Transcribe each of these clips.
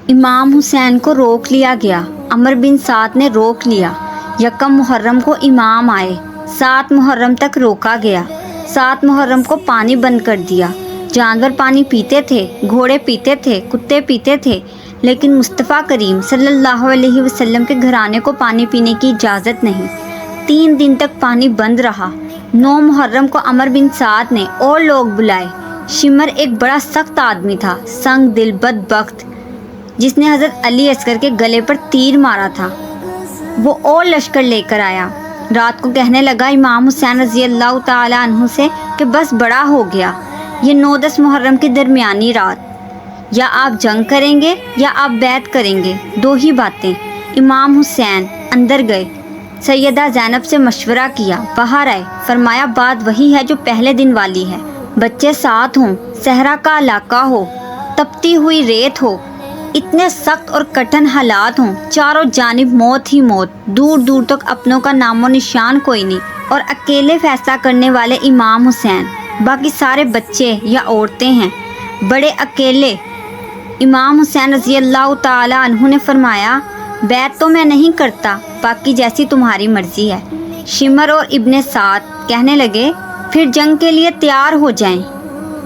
امام حسین کو روک لیا گیا۔ عمر بن سعد نے روک لیا۔ یکم محرم کو امام آئے، 7 محرم تک روکا گیا۔ 7 محرم کو پانی بند کر دیا۔ جانور پانی پیتے تھے، گھوڑے پیتے تھے، کتے پیتے تھے، لیکن مصطفیٰ کریم صلی اللہ علیہ وسلم کے گھرانے کو پانی پینے کی اجازت نہیں۔ 3 دن تک پانی بند رہا۔ 9 محرم کو عمر بن سعد نے اور لوگ بلائے۔ شمر ایک بڑا سخت آدمی تھا، سنگ دل بدبخت، جس نے حضرت علی عسکر کے گلے پر تیر مارا تھا۔ وہ اور لشکر لے کر آیا۔ رات کو کہنے لگا امام حسین رضی اللہ تعالیٰ عنہ سے کہ بس بڑا ہو گیا، یہ 9-10 محرم کی درمیانی رات، یا آپ جنگ کریں گے یا آپ بیعت کریں گے، 2 ہی باتیں۔ امام حسین اندر گئے، سیدہ زینب سے مشورہ کیا، باہر آئے، فرمایا بات وہی ہے جو پہلے دن والی ہے، بچے ساتھ ہوں، صحرا کا علاقہ ہو، تپتی ہوئی ریت ہو، اتنے سخت اور کٹھن حالات ہوں، چاروں جانب موت ہی موت، دور دور تک اپنوں کا نام و نشان کوئی نہیں، اور اکیلے فیصلہ کرنے والے امام حسین، باقی سارے بچے یا عورتیں ہیں، بڑے اکیلے۔ امام حسین رضی اللہ تعالیٰ عنہ نے فرمایا بیعت تو میں نہیں کرتا، باقی جیسی تمہاری مرضی ہے۔ شمر اور ابن سعد کہنے لگے پھر جنگ کے لیے تیار ہو جائیں۔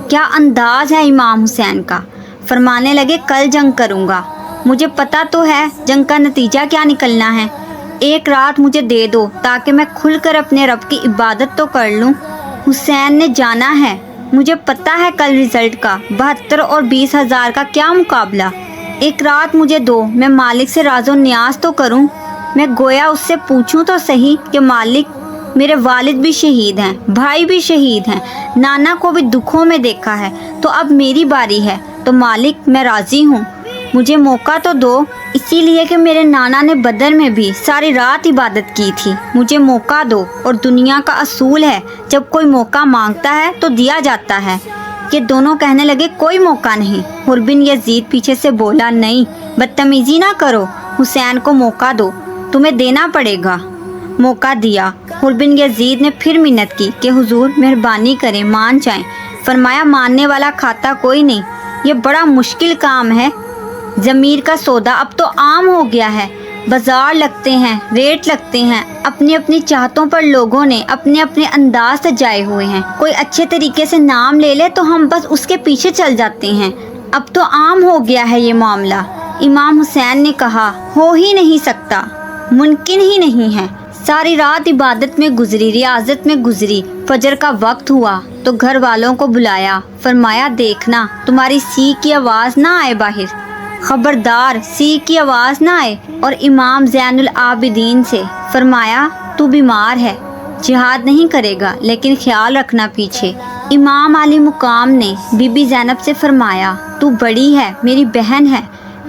کیا انداز ہے امام حسین کا! فرمانے لگے کل جنگ کروں گا، مجھے پتہ تو ہے جنگ کا نتیجہ کیا نکلنا ہے، 1 رات مجھے دے دو تاکہ میں کھل کر اپنے رب کی عبادت تو کر لوں۔ حسین نے جانا ہے، مجھے پتہ ہے کل رزلٹ کا، 72 اور 20,000 کا کیا مقابلہ، 1 رات مجھے دو، میں مالک سے راز و نیاز تو کروں، میں گویا اس سے پوچھوں تو صحیح کہ مالک میرے والد بھی شہید ہیں، بھائی بھی شہید ہیں، نانا کو بھی دکھوں میں دیکھا ہے، تو اب میری باری ہے، تو مالک میں راضی ہوں، مجھے موقع تو دو، اسی لیے کہ میرے نانا نے بدر میں بھی ساری رات عبادت کی تھی، مجھے موقع دو، اور دنیا کا اصول ہے جب کوئی موقع مانگتا ہے تو دیا جاتا ہے۔ یہ دونوں کہنے لگے کوئی موقع نہیں۔ حر بن یزید پیچھے سے بولا نہیں، بدتمیزی نہ کرو، حسین کو موقع دو، تمہیں دینا پڑے گا۔ موقع دیا۔ حر بن یزید نے پھر منت کی کہ حضور مہربانی کریں، مان جائیں۔ فرمایا ماننے والا کھاتا کوئی نہیں، یہ بڑا مشکل کام ہے، ضمیر کا سودا اب تو عام ہو گیا ہے، بازار لگتے ہیں، ریٹ لگتے ہیں، اپنی اپنی چاہتوں پر لوگوں نے اپنے اپنے انداز سجائے ہوئے ہیں، کوئی اچھے طریقے سے نام لے لے تو ہم بس اس کے پیچھے چل جاتے ہیں، اب تو عام ہو گیا ہے یہ معاملہ۔ امام حسین نے کہا ہو ہی نہیں سکتا، ممکن ہی نہیں ہے۔ ساری رات عبادت میں گزری، ریاضت میں گزری، فجر کا وقت ہوا تو گھر والوں کو بلایا، فرمایا دیکھنا تمہاری سی کی آواز نہ آئے باہر، خبردار سی کی آواز نہ آئے۔ اور امام زین العابدین سے فرمایا تو بیمار ہے، جہاد نہیں کرے گا لیکن خیال رکھنا پیچھے۔ امام علی مقام نے بی بی زینب سے فرمایا تو بڑی ہے، میری بہن ہے،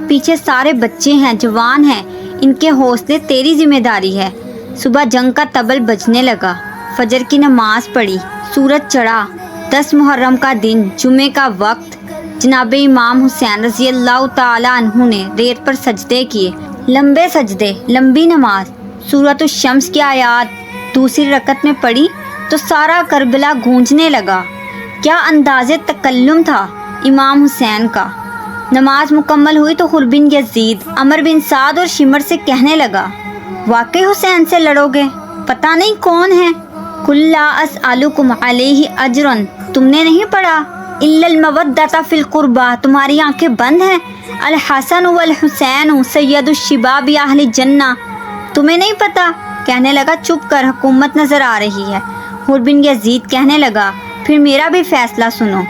پیچھے سارے بچے ہیں، جوان ہیں، ان کے حوصلے تیری ذمہ داری ہے۔ صبح جنگ کا طبل بجنے لگا، فجر کی نماز پڑھی، سورج چڑھا، 10 محرم کا دن، جمعے کا وقت، جناب امام حسین رضی اللہ تعالیٰ عنہ نے ریت پر سجدے کیے، لمبے سجدے، لمبی نماز، سورۃ الشمس کی آیات دوسری رکعت میں پڑھی تو سارا کربلا گونجنے لگا۔ کیا انداز تکلم تھا امام حسین کا۔ نماز مکمل ہوئی تو حر بن یزید عمر بن سعد اور شمر سے کہنے لگا واقعی حسین سے لڑو گے؟ پتہ نہیں کون ہے؟ قل لا اسألکم علیہ اجرا، تم نے نہیں پڑھا الا المودۃ فی القربى، تمہاری آنکھیں بند ہیں؟ الحسن والحسین سید الشباب اہل الجنہ، تمہیں نہیں پتا؟ کہنے لگا چپ کر، حکومت نظر آ رہی ہے۔ حر بن یزید کہنے لگا پھر میرا بھی فیصلہ سنو،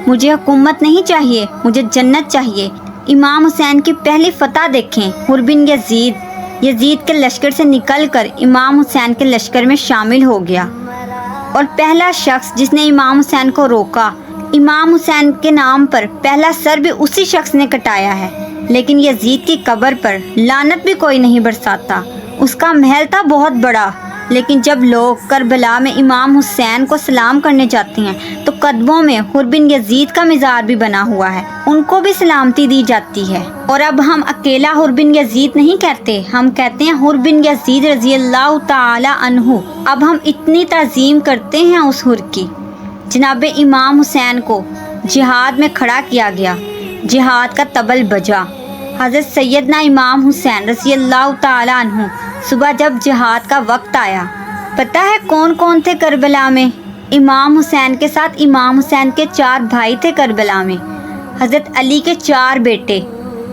مجھے حکومت نہیں چاہیے، مجھے جنت چاہیے۔ امام حسین کی پہلی فتح دیکھیں۔ حر بن یزید کے لشکر سے نکل کر امام حسین کے لشکر میں شامل ہو گیا، اور پہلا شخص جس نے امام حسین کو روکا، امام حسین کے نام پر پہلا سر بھی اسی شخص نے کٹایا ہے۔ لیکن یزید کی قبر پر لعنت بھی کوئی نہیں برساتا، اس کا محل تھا بہت بڑا، لیکن جب لوگ کربلا میں امام حسین کو سلام کرنے جاتے ہیں تو قدموں میں حر بن یزید کا مزار بھی بنا ہوا ہے، ان کو بھی سلامتی دی جاتی ہے۔ اور اب ہم اکیلا حر بن یزید نہیں کہتے، ہم کہتے ہیں حر بن یزید رضی اللہ تعالی عنہ۔ اب ہم اتنی تعظیم کرتے ہیں اس حر کی۔ جناب امام حسین کو جہاد میں کھڑا کیا گیا، جہاد کا طبل بجا، حضرت سیدنا امام حسین رضی اللہ تعالیٰ عنہ صبح جب جہاد کا وقت آیا، پتہ ہے کون کون تھے کربلا میں؟ امام حسین کے ساتھ امام حسین کے 4 بھائی تھے کربلا میں، حضرت علی کے 4 بیٹے،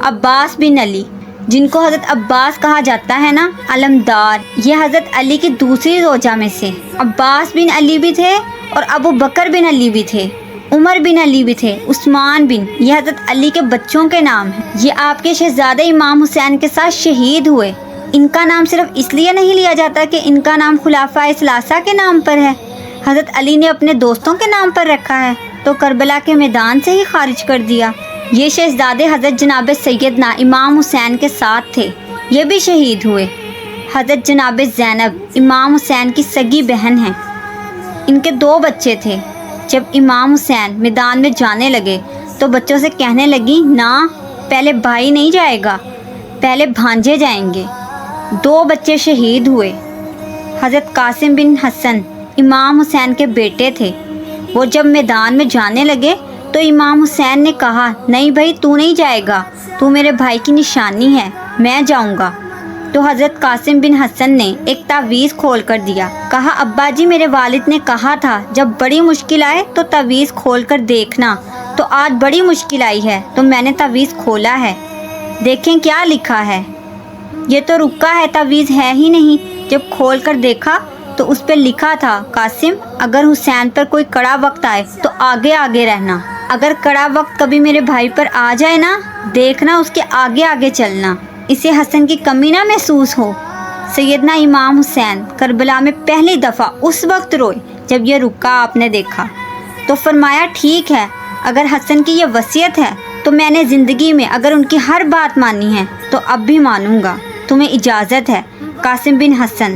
عباس بن علی جن کو حضرت عباس کہا جاتا ہے نا، علمدار، یہ حضرت علی کی دوسری زوجہ میں سے عباس بن علی بھی تھے، اور ابو بکر بن علی بھی تھے، عمر بن علی بھی تھے، عثمان بن، یہ حضرت علی کے بچوں کے نام ہیں۔ یہ آپ کے شہزادے امام حسین کے ساتھ شہید ہوئے۔ ان کا نام صرف اس لیے نہیں لیا جاتا کہ ان کا نام خلافہ ثلاثہ کے نام پر ہے، حضرت علی نے اپنے دوستوں کے نام پر رکھا ہے تو کربلا کے میدان سے ہی خارج کر دیا۔ یہ شہزادے حضرت جناب سیدنا امام حسین کے ساتھ تھے، یہ بھی شہید ہوئے۔ حضرت جناب زینب امام حسین کی سگی بہن ہیں، ان کے 2 بچے تھے۔ جب امام حسین میدان میں جانے لگے تو بچوں سے کہنے لگی، نہ، پہلے بھائی نہیں جائے گا، پہلے بھانجے جائیں گے۔ 2 بچے شہید ہوئے۔ حضرت قاسم بن حسن امام حسین کے بیٹے تھے، وہ جب میدان میں جانے لگے تو امام حسین نے کہا، نہیں بھائی تو نہیں جائے گا، تو میرے بھائی کی نشانی ہے، میں جاؤں گا۔ تو حضرت قاسم بن حسن نے ایک تعویذ کھول کر دیا، کہا، ابا جی میرے والد نے کہا تھا جب بڑی مشکل آئے تو تعویذ کھول کر دیکھنا، تو آج بڑی مشکل آئی ہے تو میں نے تعویذ کھولا ہے، دیکھیں کیا لکھا ہے۔ یہ تو رکا ہے، تعویذ ہے ہی نہیں۔ جب کھول کر دیکھا تو اس پہ لکھا تھا، قاسم اگر حسین پر کوئی کڑا وقت آئے تو آگے آگے رہنا، اگر کڑا وقت کبھی میرے بھائی پر آ جائے نا، دیکھنا اس کے آگے آگے چلنا، اسے حسن کی کمی نہ محسوس ہو۔ سیدنا امام حسین کربلا میں پہلی دفعہ اس وقت روئے جب یہ رکا آپ نے دیکھا، تو فرمایا، ٹھیک ہے، اگر حسن کی یہ وصیت ہے تو میں نے زندگی میں اگر ان کی ہر بات مانی ہے تو اب بھی مانوں گا، تمہیں اجازت ہے۔ قاسم بن حسن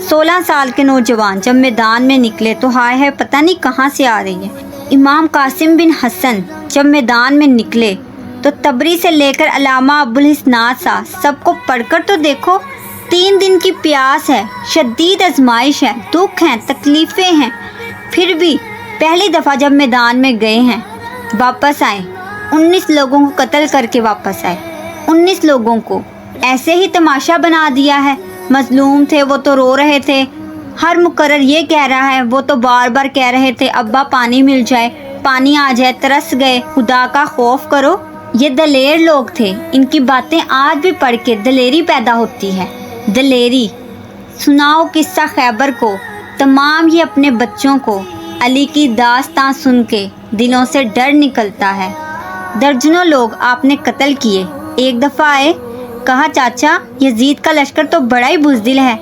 16 سال کے نوجوان جب میدان میں نکلے تو ہائے ہے پتہ نہیں کہاں سے آ رہی ہے۔ امام قاسم بن حسن جب میدان میں نکلے تو تبری سے لے کر علامہ ابوالحسنات سب کو پڑھ کر تو دیکھو، 3 دن کی پیاس ہے، شدید آزمائش ہے، دکھ ہیں، تکلیفیں ہیں، پھر بھی پہلی دفعہ جب میدان میں گئے ہیں واپس آئے، 19 لوگوں کو قتل کر کے واپس آئے، 19 لوگوں کو ایسے ہی تماشا بنا دیا ہے۔ مظلوم تھے وہ تو رو رہے تھے، ہر مقرر یہ کہہ رہا ہے، وہ تو بار بار کہہ رہے تھے، ابا پانی مل جائے، پانی آ جائے، ترس گئے، خدا کا خوف کرو۔ یہ دلیر لوگ تھے، ان کی باتیں آج بھی پڑھ کے دلیری پیدا ہوتی ہے۔ دلیری سناؤ قصہ خیبر کو، تمام ہی اپنے بچوں کو علی کی داستان سن کے دلوں سے ڈر نکلتا ہے۔ درجنوں لوگ آپ نے قتل کیے۔ ایک دفعہ آئے، کہا، چاچا یزید کا لشکر تو بڑا ہی بزدل ہے،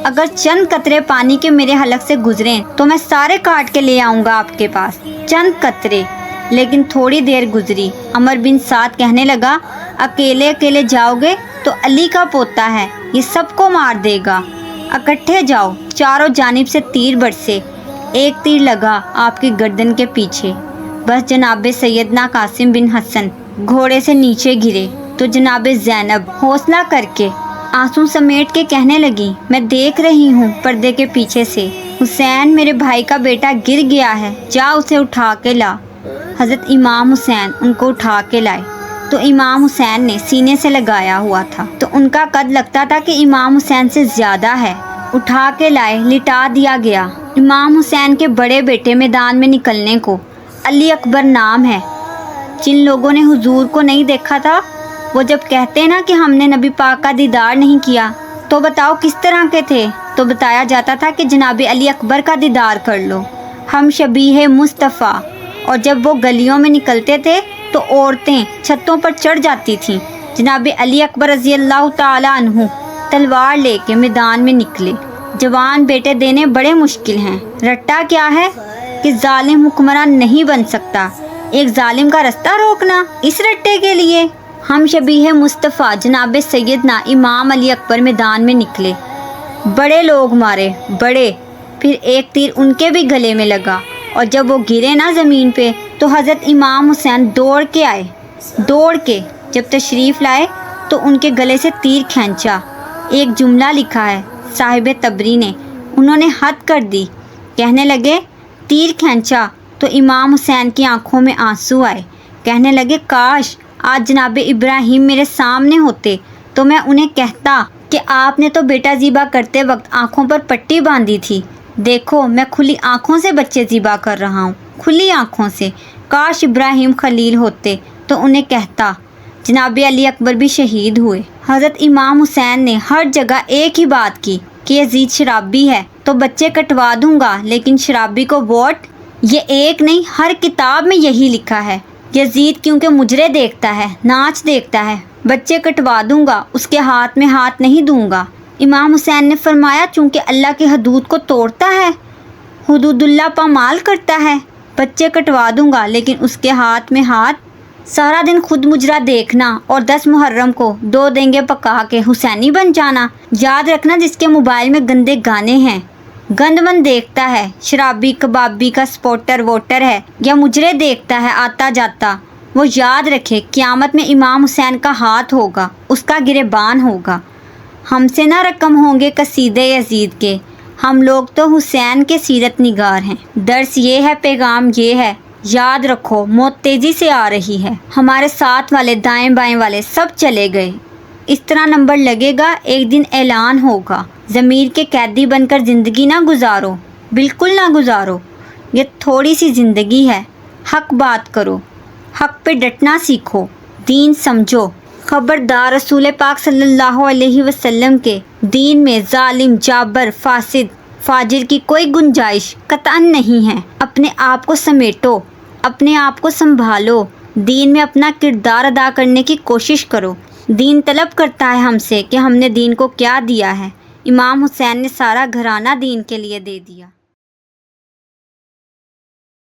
اگر چند قطرے پانی کے میرے حلق سے گزریں تو میں سارے کاٹ کے لے آؤں گا آپ کے پاس، چند قطرے۔ لیکن تھوڑی دیر گزری، عمر بن سعد کہنے لگا، اکیلے اکیلے جاؤ گے تو علی کا پوتا ہے، یہ سب کو مار دے گا، اکٹھے جاؤ۔ چاروں جانب سے تیر برسے، ایک تیر لگا آپ کی گردن کے پیچھے، بس جناب سیدنا قاسم بن حسن گھوڑے سے نیچے گرے تو جناب زینب حوصلہ کر کے آنسو سمیٹ کے کہنے لگی، میں دیکھ رہی ہوں پردے کے پیچھے سے، حسین میرے بھائی کا بیٹا گر گیا ہے، جا اسے اٹھا کے لا۔ حضرت امام حسین ان کو اٹھا کے لائے تو امام حسین نے سینے سے لگایا ہوا تھا تو ان کا قد لگتا تھا کہ امام حسین سے زیادہ ہے، اٹھا کے لائے، لٹا دیا گیا۔ امام حسین کے بڑے بیٹے میدان میں نکلنے کو علی اکبر نام ہے۔ جن لوگوں نے حضور کو نہیں دیکھا تھا وہ جب کہتے ہیں نا کہ ہم نے نبی پاک کا دیدار نہیں کیا تو بتاؤ کس طرح کے تھے، تو بتایا جاتا تھا کہ جناب علی اکبر کا دیدار کر لو، ہم شبیہ مصطفیٰ۔ اور جب وہ گلیوں میں نکلتے تھے تو عورتیں چھتوں پر چڑھ جاتی تھیں۔ جناب علی اکبر رضی اللہ تعالیٰ عنہ تلوار لے کے میدان میں نکلے۔ جوان بیٹے دینے بڑے مشکل ہیں، رٹا کیا ہے کہ ظالم حکمران نہیں بن سکتا، ایک ظالم کا رستہ روکنا، اس رٹے کے لیے ہم شبیہ مصطفیٰ جناب سیدنا امام علی اکبر میدان میں نکلے، بڑے لوگ مارے، بڑے، پھر ایک تیر ان کے بھی گلے میں لگا، اور جب وہ گرے نا زمین پہ تو حضرت امام حسین دوڑ کے آئے، دوڑ کے جب تشریف لائے تو ان کے گلے سے تیر کھینچا۔ ایک جملہ لکھا ہے صاحب تبری نے، انہوں نے حد کر دی، کہنے لگے تیر کھینچا تو امام حسین کی آنکھوں میں آنسو آئے، کہنے لگے کاش آج جناب ابراہیم میرے سامنے ہوتے تو میں انہیں کہتا کہ آپ نے تو بیٹا ذبح کرتے وقت آنکھوں پر پٹی باندھی تھی، دیکھو میں کھلی آنکھوں سے بچے ذبح کر رہا ہوں، کھلی آنکھوں سے۔ کاش ابراہیم خلیل ہوتے تو انہیں کہتا۔ جناب علی اکبر بھی شہید ہوئے۔ حضرت امام حسین نے ہر جگہ ایک ہی بات کی کہ یزید شرابی ہے تو بچے کٹوا دوں گا، لیکن شرابی کو ووٹ؟ یہ ایک نہیں، ہر کتاب میں یہی لکھا ہے۔ یزید کیونکہ مجرے دیکھتا ہے، ناچ دیکھتا ہے، بچے کٹوا دوں گا، اس کے ہاتھ میں ہاتھ نہیں دوں گا۔ امام حسین نے فرمایا چونکہ اللہ کی حدود کو توڑتا ہے، حدود اللہ پامال کرتا ہے، بچے کٹوا دوں گا لیکن اس کے ہاتھ میں ہاتھ۔ سارا دن خود مجرا دیکھنا اور 10 محرم کو 2 دینگے پکا کے حسینی بن جانا۔ یاد رکھنا جس کے موبائل میں گندے گانے ہیں، گند من دیکھتا ہے، شرابی کبابی کا سپورٹر ووٹر ہے یا مجرے دیکھتا ہے آتا جاتا، وہ یاد رکھے قیامت میں امام حسین کا ہاتھ ہوگا، اس کا گریبان ہوگا۔ ہم سے نہ رقم ہوں گے قصیدے یزید کے، ہم لوگ تو حسین کے سیرت نگار ہیں۔ درس یہ ہے، پیغام یہ ہے، یاد رکھو موت تیزی سے آ رہی ہے، ہمارے ساتھ والے دائیں بائیں والے سب چلے گئے۔ اس طرح نمبر لگے گا، ایک دن اعلان ہوگا۔ ضمیر کے قیدی بن کر زندگی نہ گزارو، بالکل نہ گزارو، یہ تھوڑی سی زندگی ہے۔ حق بات کرو، حق پہ ڈٹنا سیکھو، دین سمجھو۔ خبردار، رسول پاک صلی اللہ علیہ وسلم کے دین میں ظالم، جابر، فاسد، فاجر کی کوئی گنجائش قطعاً نہیں ہے۔ اپنے آپ کو سمیٹو، اپنے آپ کو سنبھالو، دین میں اپنا کردار ادا کرنے کی کوشش کرو۔ دین طلب کرتا ہے ہم سے کہ ہم نے دین کو کیا دیا ہے۔ امام حسین نے سارا گھرانہ دین کے لیے دے دیا۔